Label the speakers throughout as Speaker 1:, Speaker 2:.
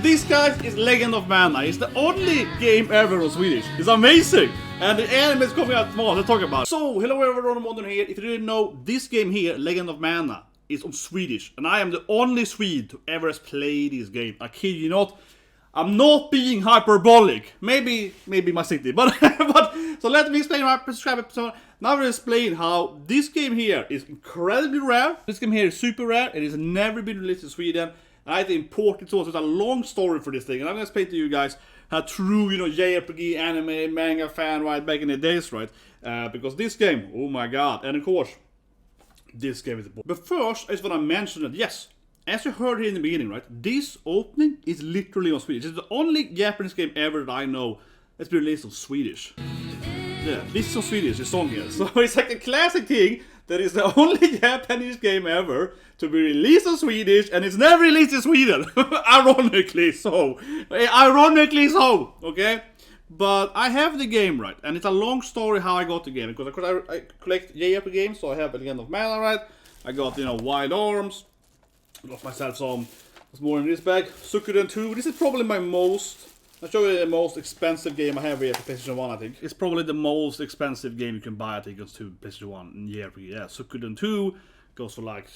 Speaker 1: this guy is Legend of Mana. It's the only game ever on Swedish. It's amazing. And the anime is coming out tomorrow. Let's talk about it. So, hello everyone, Myrmonden here. If you didn't know, this game here, Legend of Mana, is on Swedish. And I am the only Swede to ever has played this game. I kid you not. I'm not being hyperbolic. Maybe my city, but so let me explain my subscribe episode. Now we'll explain how this game here is incredibly rare. This game here is super rare. It has never been released in Sweden. And I think important source. There's a long story for this thing, and I'm gonna explain to you guys how true, JRPG, anime, manga fan, right, back in the days, right? Because this game, oh my god, and of course, this game is the book. But first, I just wanna mention that yes, as you heard here in the beginning, right, this opening is literally on Swedish. It's the only Japanese game ever that I know that's been released on Swedish. Yeah, this is on Swedish, the song here. So it's like a classic thing that is the only Japanese game ever to be released on Swedish, and it's never released in Sweden. Ironically so. Okay? But I have the game, right? And it's a long story how I got the game. Because of course I collect JRPG games, so I have Legend of Mana, right? I got, Wild Arms. I got myself some more in this bag. Suikoden 2. This is probably my I'll show you the most expensive game I have here for PlayStation 1, I think. It's probably the most expensive game you can buy, I think, on PlayStation 1 in JRPG. Yeah, Suikoden 2 goes for like...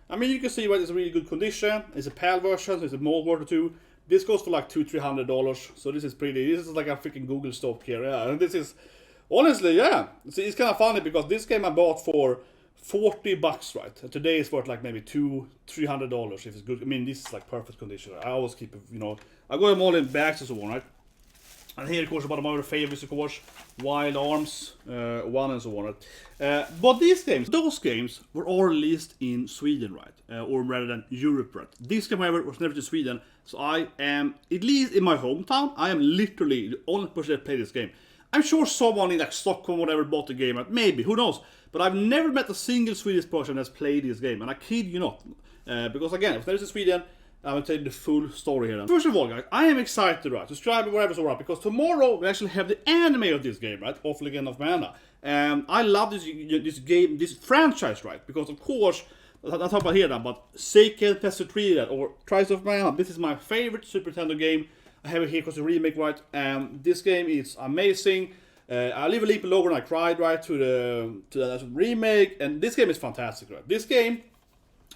Speaker 1: I mean, you can see it's a really good condition. It's a PAL version, so it's a mold version too. This goes for like $200-300. So this is like a freaking Google stock here. Yeah, and this is... Honestly, yeah. It's kind of funny because this game I bought for $40, right? And today it's worth like maybe $200-300 if it's good. I mean, this is like perfect condition. I always keep it, I got them all in bags and so on, right? And here, of course, about my favorites, of course, Wild Arms 1 and so on, right? But those games were all released in Sweden, right? Or rather than Europe, right? This game, however, was never to Sweden, so I am, at least in my hometown, I am literally the only person that played this game. I'm sure someone in like Stockholm or whatever bought the game, right? Maybe, who knows? But I've never met a single Swedish person that's played this game, and I kid you not. Because again, if there's a Sweden, I'm going to tell you the full story here. First of all, guys, I am excited, right? Subscribe or whatever, so right? Because tomorrow we actually have the anime of this game, right? Of Legend of Mana. And I love this game, this franchise, right? Because of course, I'll talk about here now, but Seiken Densetsu or Trials of Mana. This is my favorite Super Nintendo game. I have it here because the remake, right? This game is amazing. I live a leap lower and I cried, right, to the remake. And this game is fantastic, right? This game,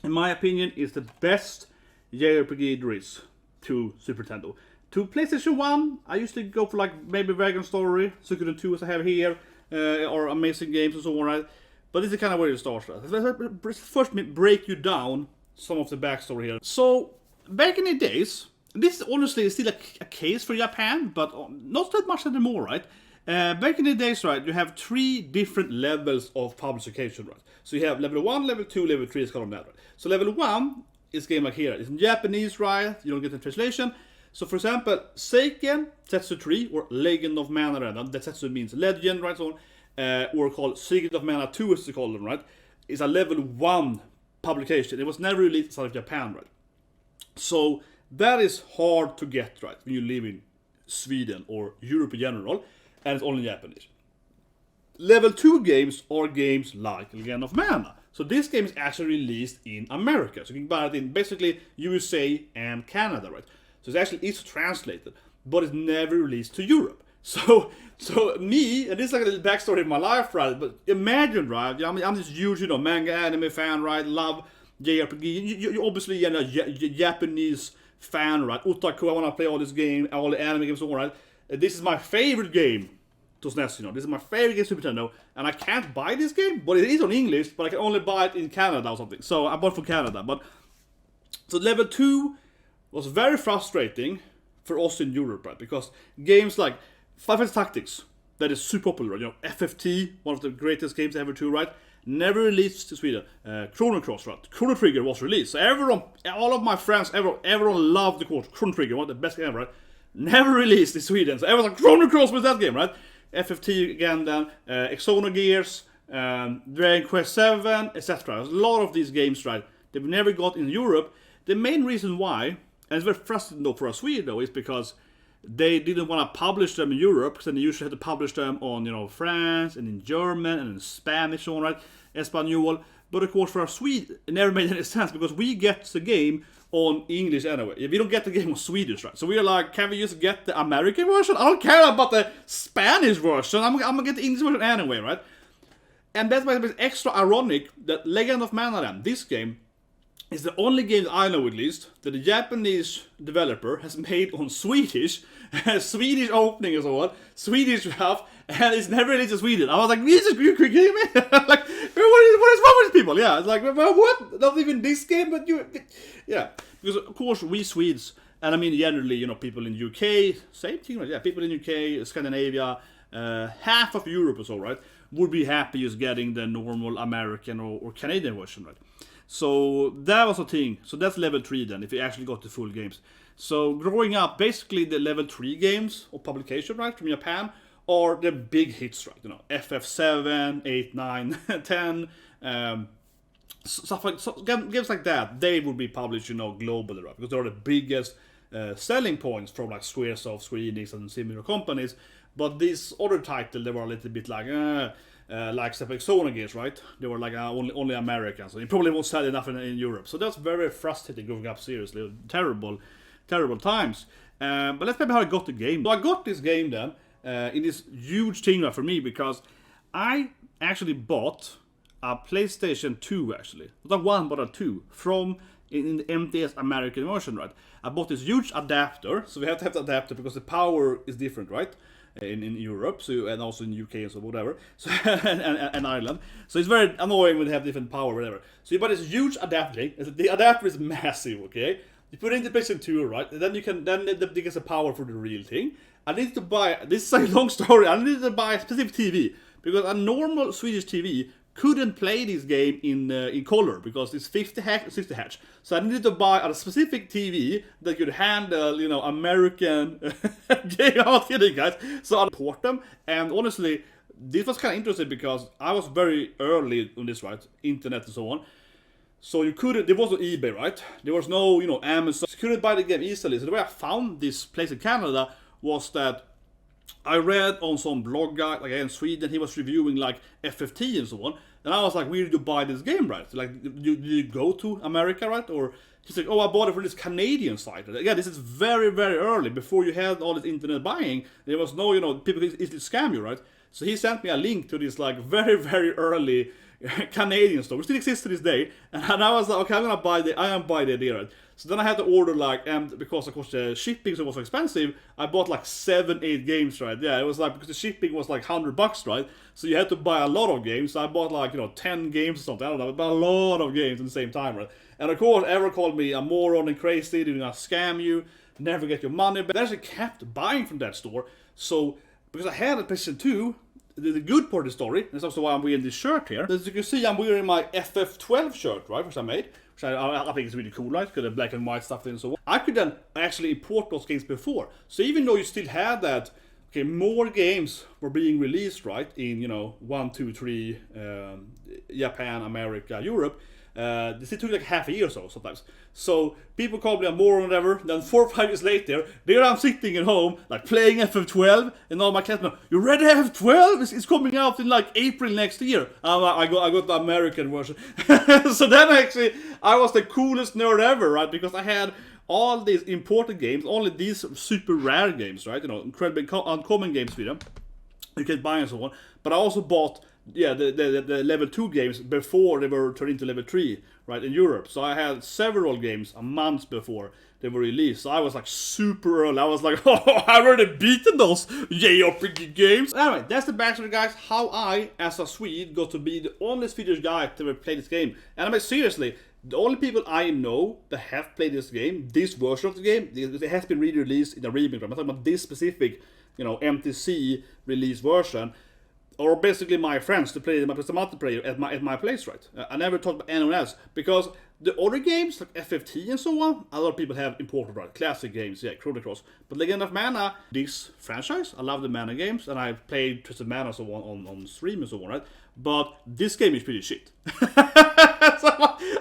Speaker 1: in my opinion, is the best JRPG there is to Super Nintendo. To PlayStation 1, I used to go for like maybe Dragon Story, Suikoden 2 as I have here, or Amazing Games and so on, right? But this is kind of where it starts, right? Let's first break you down some of the backstory here. So, back in the days, this honestly is still a case for Japan, but not that much anymore, right? Back in the days, right, you have 3 different levels of publication, right? So you have level 1, level 2, level 3 is called that, right? So level 1 is game like here. It's in Japanese, right? You don't get the translation. So for example, Seiken Densetsu 3 or Legend of Mana, right? Densetsu means legend, right? So or called Seiken of Mana 2 as they call them, right? Is a level 1 publication. It was never released outside of Japan, right? So that is hard to get, right? When you live in Sweden or Europe in general, and it's only Japanese. Level 2 games are games like Legend of Mana. So this game is actually released in America. So you can buy it in basically USA and Canada, right? So it's translated, but it's never released to Europe. So me, and this is like a little backstory of my life, right? But imagine, right? I'm this huge, manga anime fan, right? Love JRPG. You obviously, Japanese fan, right? Otaku, I want to play all this game, all the anime games, all right? This is my favorite game. This is my favorite game Super Nintendo, and I can't buy this game, but it is on English, but I can only buy it in Canada or something. So I bought it from Canada, so level 2 was very frustrating for us in Europe, right? Because games like Fantasy Tactics, that is super popular, FFT, one of the greatest games ever too, right? Never released to Sweden. Chrono Cross, right? Chrono Trigger was released. So all of my friends, everyone loved the Chrono Trigger, one of the best game ever, right? Never released in Sweden. So everyone's like, Chrono Cross was that game, right? FFT again then, Xenogears, Dragon Quest 7, etc. There's a lot of these games, right, that we never got in Europe. The main reason why, and it's very frustrating though for us Sweden though, is because they didn't want to publish them in Europe, because then they usually had to publish them on, France, and in German, and in Spanish, all right, Espanol. But of course for our Swede, it never made any sense, because we get the game on English anyway. We don't get the game on Swedish, right? So we are like, can we just get the American version? I don't care about the Spanish version. I'm gonna get the English version anyway, right? And that's why it's extra ironic that Legend of Mana, this game, is the only game that I know at least that the Japanese developer has made on Swedish, Swedish opening and so on, Swedish stuff, and it's never released in Sweden. I was like, Jesus, you kidding me? Like, what is wrong with people? Yeah, it's like, well, what? Not even this game, but you, yeah. Because of course we Swedes, and I mean generally, you know, people in UK, same thing, right? Yeah, people in UK, Scandinavia, half of Europe or so, right, would be happy just getting the normal American or Canadian version, right? So that was a thing. So that's level 3 then, if you actually got the full games. So growing up, basically the level 3 games of publication, right, from Japan, are the big hits, right? You know, FF7, 8, 9, 10, stuff like, so games like that, they would be published, you know, globally, right? Because they're the biggest selling points from like Squaresoft, Square Enix, and similar companies. But these other titles, they were a little bit like Xenogears, right? They were like only Americans, so you probably won't sell enough in Europe. So that's very frustrating growing up. Seriously, terrible times. But let's maybe how I got the game. So I got this game then in this huge thing for me because I actually bought a PlayStation 2 actually, not one but a 2 from in the MTS American version, right? I bought this huge adapter, so we have to have the adapter because the power is different, right? In Europe, so, and also in UK and so whatever, so and Ireland. So it's very annoying when they have different power, whatever. So you buy this huge adapter. The adapter is massive, okay? You put it in the PlayStation 2, right? And then you can it gets the power for the real thing. I needed to buy. This is a long story. I needed to buy a specific TV because a normal Swedish TV couldn't play this game in color because it's 50 Hz, 60 Hz. So I needed to buy a specific TV that could handle, you know, American game. I'm not kidding, guys. So I import them, and honestly, this was kind of interesting because I was very early on this, right? Internet and so on. So you couldn't. There was no eBay, right? There was no, you know, Amazon. You couldn't buy the game easily. So the way I found this place in Canada was that I read on some blog guy, like in Sweden, he was reviewing like FFT and so on. And I was like, where did you buy this game, right? Like, did you go to America, right? Or he's like, oh, I bought it from this Canadian site. Yeah, this is very, very early, before you had all this internet buying. There was no, you know, people could easily scam you, right? So he sent me a link to this like very, very early Canadian store, which still exists to this day. And I was like, okay, I'm gonna buy the idea, right? So then I had to order like, and because of course the shipping was so expensive, I bought like 7-8 games, right? Yeah, it was like, because the shipping was like $100, right? So you had to buy a lot of games. So I bought like, you know, 10 games or something, I don't know, but a lot of games at the same time, right? And of course, everyone called me a moron and crazy, they're gonna scam you, never get your money back. I actually kept buying from that store. So, because I had a PlayStation 2, the good part of the story, that's also why I'm wearing this shirt here. As you can see, I'm wearing my FF12 shirt, right, which I made. Which I think is really cool, right? Because the black and white stuff and so on. I could then actually import those games before. So even though you still had that, okay, more games were being released, right? In, you know, 1, 2, 3, Japan, America, Europe. This took like half a year or so sometimes. So people call me a moron or whatever. Then 4 or 5 years later, there I'm sitting at home, like playing FF12, and all my classmates, you ready FF12? It's coming out in like April next year. I got the American version. So then actually, I was the coolest nerd ever, right? Because I had all these imported games, only these super rare games, right? You know, incredibly uncommon games with them. You can buy and so on. But I also bought, yeah, the level 2 games before they were turned into level 3, right, in Europe. So I had several games a month before they were released. So I was like super early. I was like, oh, I've already beaten those JRPG games. Anyway, that's the backstory, guys. How I, as a Swede, got to be the only Swedish guy to ever play this game. And I mean, seriously, the only people I know that have played this game, this version of the game, it has been re-released in a remake. I'm talking about this specific, you know, MTC release version. Or basically my friends to play the multiplayer at my place, right? I never talked about anyone else, because the other games like FFT and so on, a lot of people have imported, right? Classic games, yeah, Chrono Cross. But Legend of Mana, this franchise, I love the Mana games, and I've played Twisted Mana so on stream and so on, right? But this game is pretty shit. So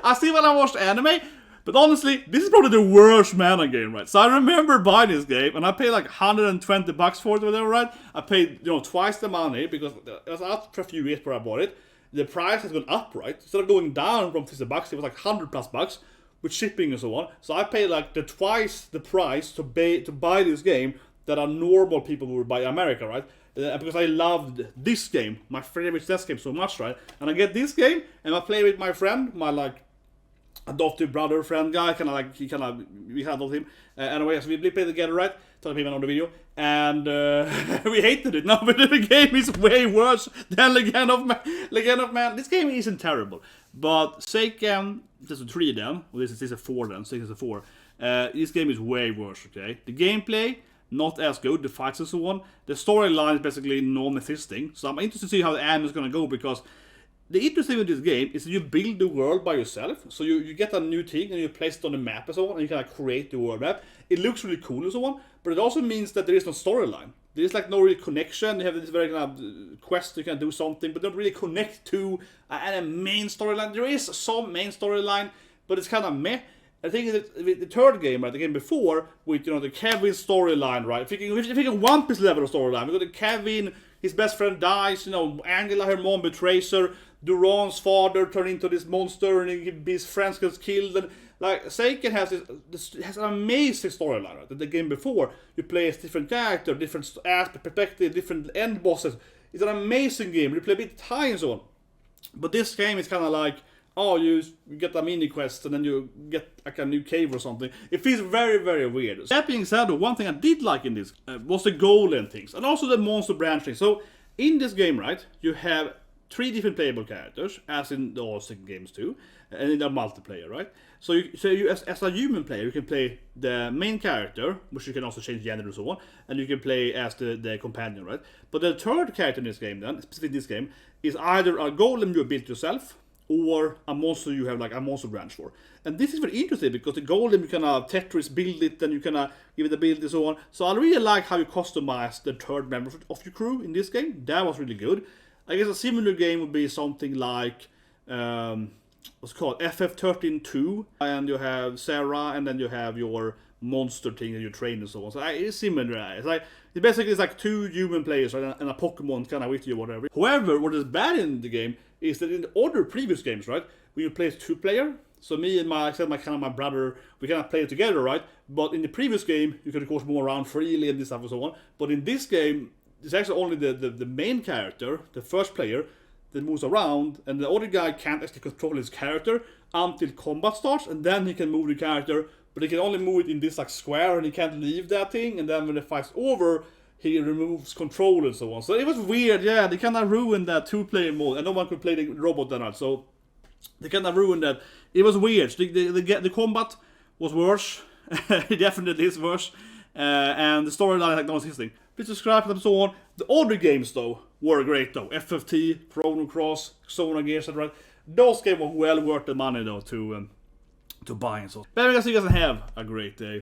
Speaker 1: I see when I watched anime. But honestly, this is probably the worst Mana game, right? So I remember buying this game, and I paid like $120 for it or whatever, right? I paid, you know, twice the money, because it was out for a few years before I bought it. The price has gone up, right? Instead of going down from $50, it was like $100+. with shipping and so on. So I paid like twice the price to buy this game that are normal people would buy in America, right? Because I loved this game, my favorite chess game, so much, right? And I get this game, and I play with my friend, my like adoptive brother friend guy, we handled him. Anyway, so we played together, right? Told him on the video, and we hated it. No, but the game is way worse than Legend of Man. This game isn't terrible, but Seiken, this is a 3 then, well, this is a 4 then, Seiken is a 4. This game is way worse, okay? The gameplay, not as good, the fights and so on. The storyline is basically non-existing, so I'm interested to see how the anime is gonna go, because the interesting with this game is that you build the world by yourself. So you get a new thing and you place it on the map and so on, and you can like create the world map. It looks really cool and so on, but it also means that there is no storyline. There is like no real connection. You have this very kind of quest, you can do something, but don't really connect to a main storyline. There is some main storyline, but it's kind of meh. I think that the third game, right, the game before, with the Kevin storyline, right? If you can One Piece level of storyline, we got the Kevin, his best friend dies, Angela, her mom betrays her, Duran's father turned into this monster, and his friends gets killed, and like Seiken has an amazing storyline, right? The game before, you play as different character, different aspect, perspective, different end bosses. It's an amazing game. You play a bit high and so on. But this game is kind of like, oh, you get a mini quest and then you get like a new cave or something. It feels very, very weird. That being said, one thing I did like in this was the golem things, and also the monster branching. So in this game, right, you have 3 different playable characters, as in the all Seiken games too, and in the multiplayer, right? So you as a human player, you can play the main character, which you can also change gender and so on, and you can play as the companion, right? But the third character in this game, then, specifically in this game, is either a golem you built yourself, or a monster you have like a monster branch for. And this is very interesting because the golem, you can Tetris build it, and you can give it a build and so on. So I really like how you customize the third member of your crew in this game. That was really good. I guess a similar game would be something like what's it called, FF13-2, and you have Sarah, and then you have your monster thing that you train and so on. So it's similar. It's like 2 human players, right, and a Pokemon kind of with you or whatever. However, what is bad in the game is that in the other previous games, right, when you play 2-player, so me and my brother, we kind of play it together, right? But in the previous game, you could of course move around freely and this stuff and so on. But in this game, it's actually only the main character, the first player, that moves around, and the other guy can't actually control his character until combat starts, and then he can move the character, but he can only move it in this like square, and he can't leave that thing, and then when the fight's over, he removes control and so on. So it was weird, yeah, they kind of ruined that 2-player mode, and no one could play the robot then, right? So they kind of ruined that. It was weird. The combat was worse. It definitely is worse. And the storyline like no existing. Please subscribe and so on. The other games though were great though. FFT, Chrono Cross, Xenogears, etc. Those games were well worth the money though to buy and so. But I guess you guys have a great day.